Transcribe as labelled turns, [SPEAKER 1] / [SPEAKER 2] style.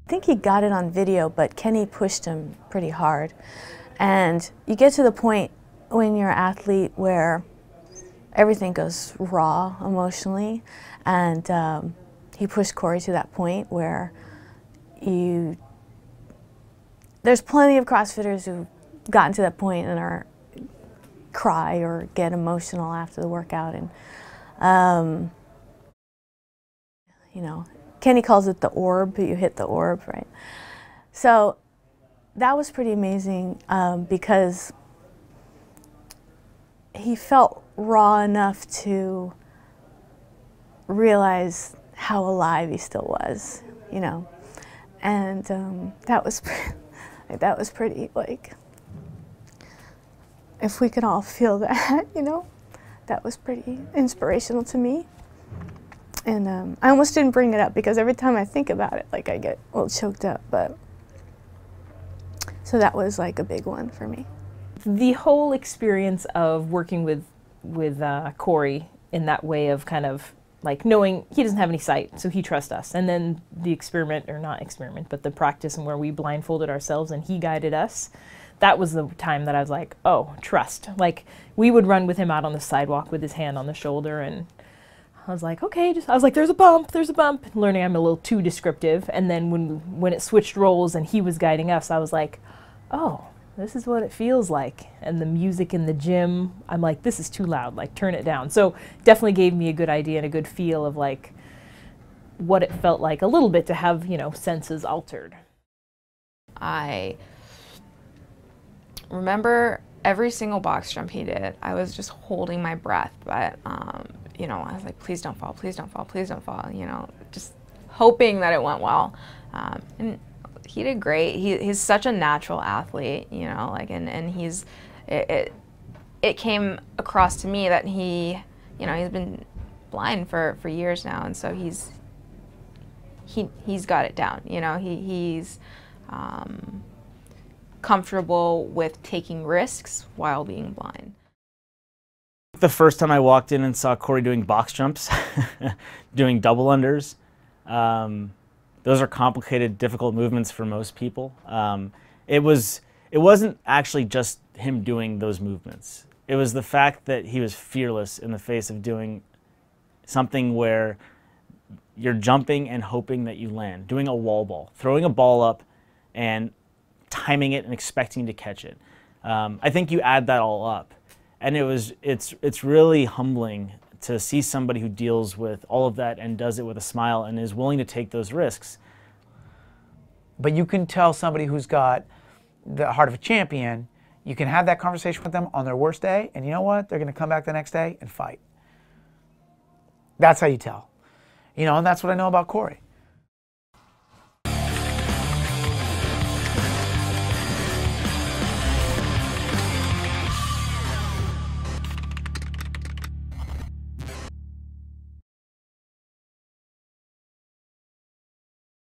[SPEAKER 1] think he got it on video, but Kenny pushed him pretty hard. And you get to the point when you're an athlete where everything goes raw emotionally, and he pushed Corey to that point where there's plenty of CrossFitters who've gotten to that point and are cry or get emotional after the workout, and you know, Kenny calls it the orb. You hit the orb, right? So that was pretty amazing because he felt raw enough to realize how alive he still was, you know, and that was pretty, like, if we could all feel that, you know, that was pretty inspirational to me. And I almost didn't bring it up because every time I think about it, like, I get a little choked up, but so that was like a big one for me.
[SPEAKER 2] The whole experience of working with Corey in that way of kind of like knowing he doesn't have any sight, so he trusts us. And then the experiment, or not experiment, but the practice and where we blindfolded ourselves and he guided us, that was the time that I was like, oh, trust. Like, we would run with him out on the sidewalk with his hand on the shoulder, and I was like, okay, I was like, there's a bump, learning I'm a little too descriptive. And then when it switched roles and he was guiding us, I was like, oh, this is what it feels like. And the music in the gym, I'm like, this is too loud, like, turn it down. So definitely gave me a good idea and a good feel of like what it felt like a little bit to have, you know, senses altered.
[SPEAKER 3] I remember every single box jump he did, I was just holding my breath, but you know, I was like, please don't fall, please don't fall, please don't fall, you know, just hoping that it went well. And he did great. He's such a natural athlete, you know, like, and he's, it came across to me that he, you know, he's been blind for years now, and so he's got it down, you know, he's comfortable with taking risks while being blind.
[SPEAKER 4] The first time I walked in and saw Corey doing box jumps, doing double unders, those are complicated, difficult movements for most people. It wasn't actually just him doing those movements. It was the fact that he was fearless in the face of doing something where you're jumping and hoping that you land, doing a wall ball, throwing a ball up and timing it and expecting to catch it. I think you add that all up, and it's really humbling to see somebody who deals with all of that and does it with a smile and is willing to take those risks.
[SPEAKER 5] But you can tell somebody who's got the heart of a champion, you can have that conversation with them on their worst day, and you know what? They're going to come back the next day and fight. That's how you tell. You know, and that's what I know about Corey.